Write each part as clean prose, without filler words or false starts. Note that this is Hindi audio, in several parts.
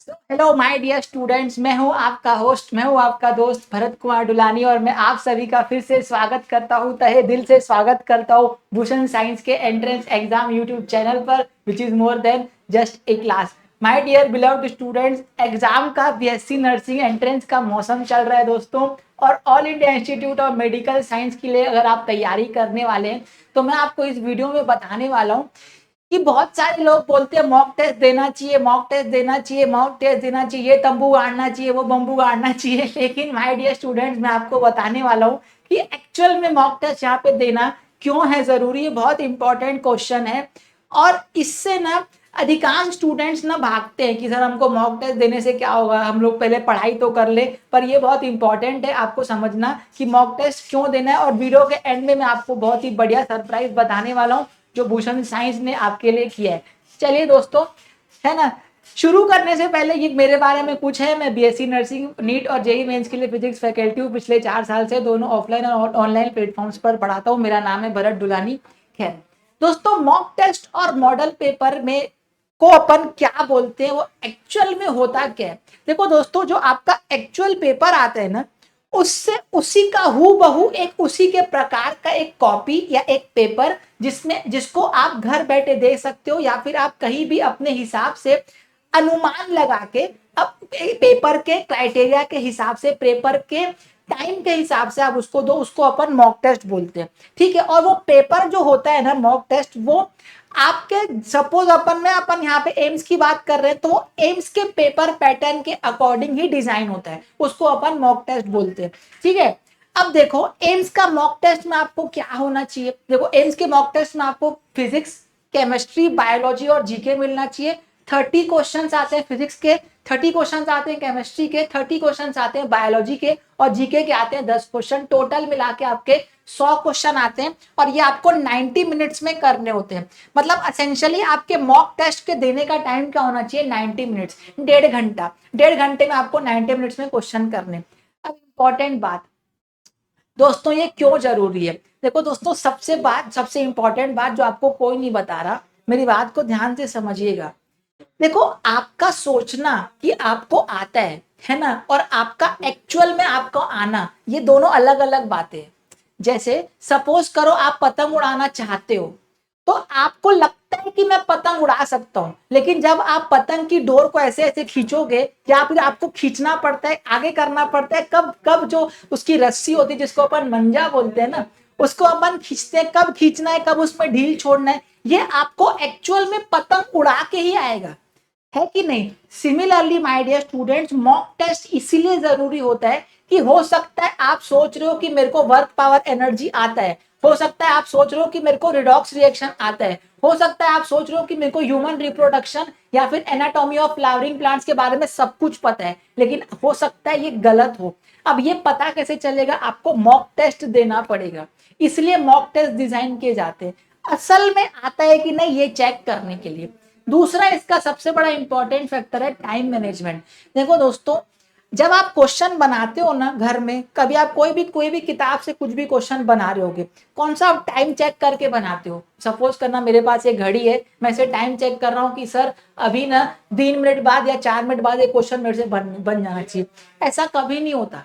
हेलो माय डियर स्टूडेंट्स, मैं हूं आपका होस्ट, मैं हूं आपका दोस्त भरत कुमार डुलानी और मैं आप सभी का फिर से स्वागत करता हूं, तहे दिल से स्वागत करता हूं भूषण साइंस के एंट्रेंस एग्जाम यूट्यूब चैनल पर, which is more than just a class. My dear beloved students, exam का बीएससी नर्सिंग एंट्रेंस का मौसम चल रहा है दोस्तों, और all India institute of medical science के लिए अगर आप तैयारी करने वाले हैं तो मैं आपको इस वीडियो में बताने वाला हूँ कि बहुत सारे लोग बोलते हैं मॉक टेस्ट देना चाहिए, मॉक टेस्ट देना चाहिए, मॉक टेस्ट देना चाहिए, ये तंबू गाड़ना चाहिए, वो बम्बू गाड़ना चाहिए। लेकिन माय डियर स्टूडेंट्स, मैं आपको बताने वाला हूँ कि एक्चुअल में मॉक टेस्ट यहाँ पे देना क्यों है जरूरी है। बहुत इंपॉर्टेंट क्वेश्चन है और इससे ना अधिकांश स्टूडेंट्स ना भागते हैं कि सर हमको मॉक टेस्ट देने से क्या होगा, हम लोग पहले पढ़ाई तो कर ले। पर ये बहुत इंपॉर्टेंट है आपको समझना कि मॉक टेस्ट क्यों देना है, और वीडियो के एंड में मैं आपको बहुत ही बढ़िया सरप्राइज बताने वाला हूँ जो भूषण साइंस ने आपके लिए किया है। चलिए दोस्तों, है ना, शुरू करने से पहले ये मेरे बारे में कुछ है। मैं बीएससी नर्सिंग, नीट और जेई मेंस के लिए फिजिक्स फैकल्टी हूँ। पिछले 4 साल से दोनों ऑफलाइन और ऑनलाइन प्लेटफॉर्म्स पर पढ़ाता हूँ। मेरा नाम है भरत डुलानी। खैर दोस्तों, मॉक टेस्ट और मॉडल पेपर में को अपन क्या बोलते हैं, वो एक्चुअल में होता क्या है। देखो दोस्तों, जो आपका एक्चुअल पेपर आता है ना, उससे उसी का हूबहू एक उसी के प्रकार का एक कॉपी या एक पेपर जिसको आप घर बैठे दे सकते हो, या फिर आप कहीं भी अपने हिसाब से अनुमान लगा के, अब पेपर के क्राइटेरिया के हिसाब से, पेपर के टाइम के हिसाब से आप उसको दो, उसको अपन मॉक टेस्ट बोलते हैं। ठीक है, और वो पेपर जो होता है ना, मॉक टेस्ट, वो आपके सपोज अपन यहाँ पे एम्स की बात कर रहे हैं, तो वो एम्स के पेपर पैटर्न के अकॉर्डिंग ही डिजाइन होता है, उसको अपन मॉक टेस्ट बोलते हैं। ठीक है, अब देखो एम्स का मॉक टेस्ट में आपको क्या होना चाहिए। देखो एम्स के मॉक टेस्ट में आपको फिजिक्स, केमिस्ट्री, बायोलॉजी और जीके मिलना चाहिए। 30 क्वेश्चन आते हैं फिजिक्स के, 30 क्वेश्चन आते हैं केमिस्ट्री के, 30 क्वेश्चन आते हैं बायोलॉजी के, और जीके के आते हैं 10 क्वेश्चन। टोटल मिला के आपके 100 क्वेश्चन आते हैं, और ये आपको 90 मिनट्स में करने होते हैं। मतलब असेंशियली आपके मॉक टेस्ट के देने का टाइम क्या होना चाहिए, 90 मिनट्स, 1.5 घंटा। 1.5 घंटे में आपको 90 मिनट्स में क्वेश्चन करने। अब इंपॉर्टेंट बात दोस्तों, ये क्यों जरूरी है। देखो दोस्तों, सबसे इंपॉर्टेंट बात जो आपको कोई नहीं बता रहा, मेरी बात को ध्यान से समझिएगा। देखो, आपका सोचना कि आपको आता है ना, और आपका एक्चुअल में आपको आना, ये दोनों अलग अलग बातें हैं। जैसे सपोज करो आप पतंग उड़ाना चाहते हो, तो आपको लगता है कि मैं पतंग उड़ा सकता हूं, लेकिन जब आप पतंग की डोर को ऐसे ऐसे खींचोगे, या फिर आपको खींचना पड़ता है, आगे करना पड़ता है, कब कब जो उसकी रस्सी होती है जिसको अपन मंजा बोलते हैं ना, उसको अपन खींचते हैं, कब खींचना है, कब उसमें ढील छोड़ना है, ये आपको एक्चुअल में पतंग उड़ा के ही आएगा, है कि नहीं। Similarly my dear students, mock test इसीलिए जरूरी होता है कि हो सकता है आप सोच रहे हो कि मेरे को वर्क पावर एनर्जी आता है, हो सकता है आप सोच रहे हो कि मेरे को रिडॉक्स रिएक्शन आता है, हो सकता है आप सोच रहे हो कि मेरे को ह्यूमन रिप्रोडक्शन या फिर एनाटॉमी ऑफ फ्लावरिंग प्लांट्स के बारे में सब कुछ पता है, लेकिन हो सकता है ये गलत हो। अब ये पता कैसे चलेगा, आपको मॉक टेस्ट देना पड़ेगा। इसलिए मॉक टेस्ट डिजाइन किए जाते हैं, असल में आता है कि नहीं ये चेक करने के लिए। दूसरा इसका सबसे बड़ा इंपॉर्टेंट फैक्टर है टाइम मैनेजमेंट। देखो दोस्तों, जब आप क्वेश्चन बनाते हो ना घर में, कभी आप कोई भी किताब से कुछ भी क्वेश्चन बना रहे होगे, कौन सा आप टाइम चेक करके बनाते हो। सपोज करना मेरे पास एक घड़ी है, मैं इसे टाइम चेक कर रहा हूँ कि सर अभी ना 3 मिनट बाद या 4 मिनट बाद एक क्वेश्चन मेरे से बन जाना चाहिए। ऐसा कभी नहीं होता।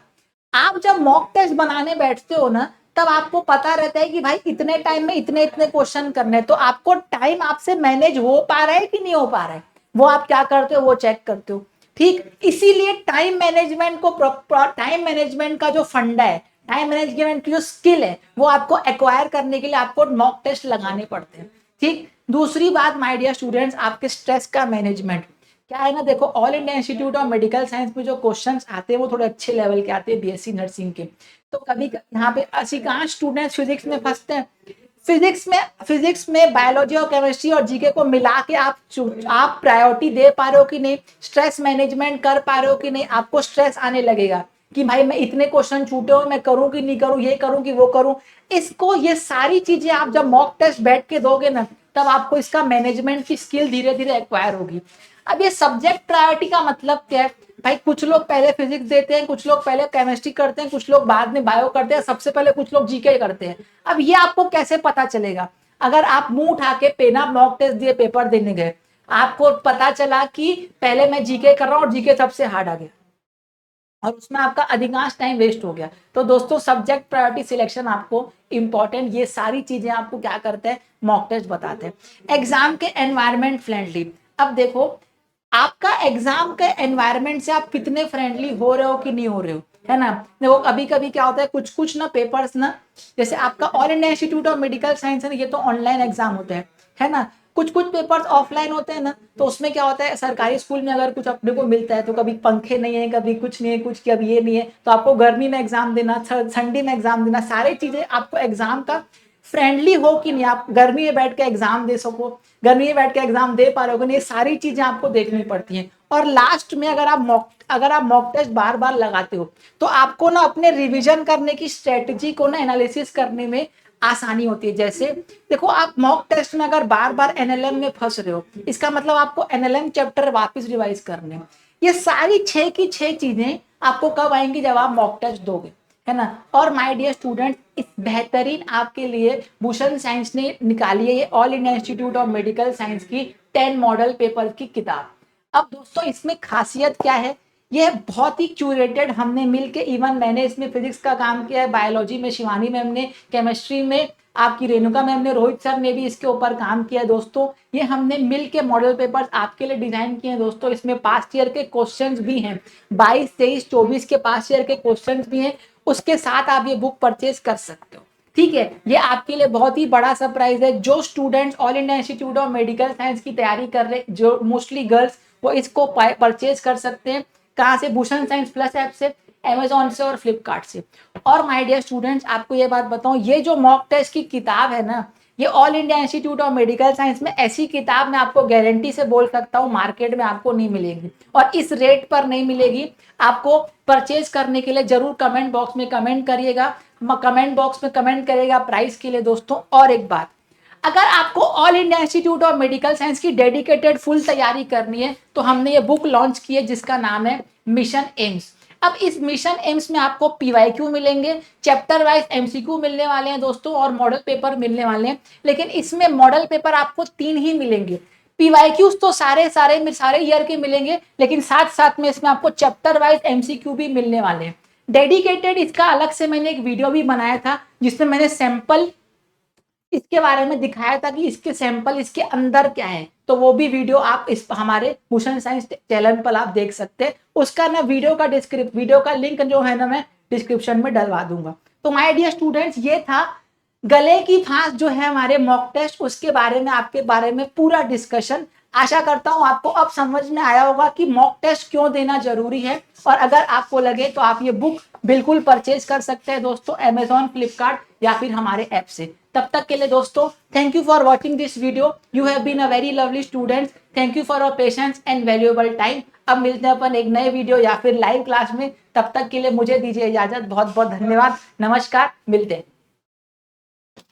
आप जब मॉक टेस्ट बनाने बैठते हो ना, तब आपको पता रहता है कि भाई इतने टाइम में इतने इतने क्वेश्चन करने हैं, तो आपको टाइम आपसे मैनेज हो पा रहा है कि नहीं हो पा रहा है, वो आप क्या करते हो, वो चेक करते हो। ठीक, इसीलिए टाइम मैनेजमेंट का जो फंडा है, टाइम मैनेजमेंट की जो स्किल है, वो आपको एक्वायर करने के लिए आपको मॉक टेस्ट लगाने पड़ते हैं। ठीक, दूसरी बात माय डियर स्टूडेंट्स, आपके स्ट्रेस का मैनेजमेंट क्या है ना। देखो all India institute of medical science में जो क्वेश्चंस आते हैं वो थोड़े अच्छे लेवल के आते हैं बीएससी नर्सिंग के। तो कभी यहाँ पे अधिकांश स्टूडेंट्स फिजिक्स में फंसते हैं। फिजिक्स में बायोलॉजी और केमिस्ट्री और जीके को मिला के आप प्रायोरिटी दे पा रहे हो कि नहीं, स्ट्रेस मैनेजमेंट कर पा रहे हो कि नहीं। आपको स्ट्रेस आने लगेगा कि भाई मैं इतने क्वेश्चन छूटे हो, मैं करूं कि नहीं करूं, ये करूं कि वो करूं। इसको ये सारी चीजें आप जब मॉक टेस्ट बैठ के दोगे ना, तब आपको इसका मैनेजमेंट की स्किल धीरे धीरे एक्वायर होगी। अब ये सब्जेक्ट प्रायोरिटी का मतलब क्या है, भाई कुछ लोग पहले फिजिक्स देते हैं, कुछ लोग पहले केमिस्ट्री करते हैं, कुछ लोग बाद में बायो करते हैं, सबसे पहले कुछ लोग जीके करते हैं। अब ये आपको कैसे पता चलेगा, अगर आप मुंह उठा के पेना मॉक टेस्ट दिए पेपर देने गए, आपको पता चला कि पहले मैं जीके कर रहा हूँ और जीके सबसे हार्ड आ गया और उसमें आपका अधिकांश टाइम वेस्ट हो गया। तो दोस्तों सब्जेक्ट प्रायोरिटी सिलेक्शन आपको इंपॉर्टेंट, ये सारी चीजें आपको क्या करते हैं, मॉक टेस्ट बताते हैं। एग्जाम के एनवायरमेंट फ्रेंडली, अब देखो आपका एग्जाम के एनवायरनमेंट से आप कितने फ्रेंडली हो रहे हो कि नहीं हो रहे हो, है ना। देखो कभी कभी क्या होता है, कुछ कुछ ना पेपर्स ना, जैसे आपका all India institute of medical science है ना, ये तो ऑनलाइन एग्जाम होते हैं, है ना। कुछ कुछ पेपर्स ऑफलाइन होते हैं ना, तो उसमें क्या होता है, सरकारी स्कूल में अगर कुछ अपने को मिलता है तो कभी पंखे नहीं है, कभी कुछ नहीं है, कुछ कभी ये नहीं है, तो आपको गर्मी में एग्जाम देना, ठंडी में एग्जाम देना, सारी चीजें आपको एग्जाम का फ्रेंडली हो कि नहीं, आप गर्मी में बैठ के एग्जाम दे सको, गर्मी में बैठ के एग्जाम दे पा रहे हो, ये सारी चीजें आपको देखनी पड़ती हैं। और लास्ट में अगर आप मॉक टेस्ट बार बार लगाते हो तो आपको ना अपने रिवीजन करने की स्ट्रेटजी को ना एनालिसिस करने में आसानी होती है। जैसे देखो आप मॉक टेस्ट में अगर बार बार एनएलएम में फंस रहे हो, इसका मतलब आपको एनएलएम चैप्टर वापस रिवाइज करने, ये सारी 6 की 6 चीजें आपको कब आएंगी, जब आप मॉक टेस्ट दोगे, है ना। और माय डियर स्टूडेंट, इस बेहतरीन आपके लिए भूषण साइंस ने निकाली है ये all India institute of medical science की 10 मॉडल पेपर की किताब। अब दोस्तों इसमें खासियत क्या है, ये बहुत ही क्यूरेटेड, हमने मिलके, इवन मैंने इसमें फिजिक्स का काम किया है, बायोलॉजी में शिवानी मैम ने, केमिस्ट्री में आपकी रेणुका मैम ने, रोहित सर ने भी इसके ऊपर काम किया है दोस्तों। ये हमने मिल के मॉडल पेपर्स आपके लिए डिजाइन किए हैं दोस्तों। इसमें पास्ट ईयर के क्वेश्चंस भी हैं, 22, 23, 24 के पास्ट ईयर के क्वेश्चंस भी हैं। उसके साथ आप ये बुक परचेज कर सकते हो, ठीक है। ये आपके लिए बहुत ही बड़ा सरप्राइज है। जो students all India institute of medical science की तैयारी कर रहे, जो मोस्टली गर्ल्स, वो इसको परचेज कर सकते हैं। कहाँ से, भूषण साइंस प्लस ऐप से, अमेजोन से और फ्लिपकार्ट से। और माय डियर स्टूडेंट्स आपको ये बात बताऊं, ये जो मॉक टेस्ट की किताब है ना, ये all India institute of medical science में, ऐसी किताब मैं आपको गारंटी से बोल सकता हूँ मार्केट में आपको नहीं मिलेगी, और इस रेट पर नहीं मिलेगी। आपको परचेज करने के लिए जरूर कमेंट बॉक्स में कमेंट करिएगा, प्राइस के लिए दोस्तों। और एक बात, अगर आपको all India institute of medical science की डेडिकेटेड फुल तैयारी करनी है तो हमने ये बुक लॉन्च की है जिसका नाम है मिशन एम्स। अब इस मिशन एम्स में आपको पीवाईक्यू मिलेंगे, चैप्टर वाइज एमसीक्यू मिलने वाले हैं दोस्तों, और मॉडल पेपर मिलने वाले हैं। लेकिन इसमें मॉडल पेपर आपको 3 ही मिलेंगे, पीवाईक्यूज तो सारे ईयर के मिलेंगे, लेकिन साथ साथ में इसमें आपको चैप्टर वाइज एमसीक्यू भी मिलने वाले हैं। डेडिकेटेड इसका अलग से मैंने एक वीडियो भी बनाया था जिसमें मैंने सैंपल इसके बारे में दिखाया था कि इसके सैंपल इसके अंदर क्या है, तो वो भी वीडियो आप इस हमारे भूषण साइंस चैनल पर आप देख सकते हैं। उसका ना वीडियो का लिंक जो है ना मैं डिस्क्रिप्शन में डलवा दूंगा। तो माय डियर स्टूडेंट्स, ये था गले की फांस जो है हमारे मॉक टेस्ट, उसके बारे में आपके बारे में पूरा डिस्कशन। आशा करता हूं आपको अब समझ में आया होगा कि मॉक टेस्ट क्यों देना जरूरी है। और अगर आपको लगे तो आप ये बुक बिल्कुल परचेज कर सकते हैं दोस्तों, अमेजॉन, फ्लिपकार्ट या फिर हमारे ऐप से। तब तक के लिए दोस्तों, thank you for watching this video. You have been a very lovely student. Thank you for your patience and valuable time. अब मिलते हैं अपन एक नए वीडियो या फिर लाइव क्लास में। तब तक के लिए मुझे दीजिए इजाजत। बहुत बहुत धन्यवाद। नमस्कार, मिलते हैं।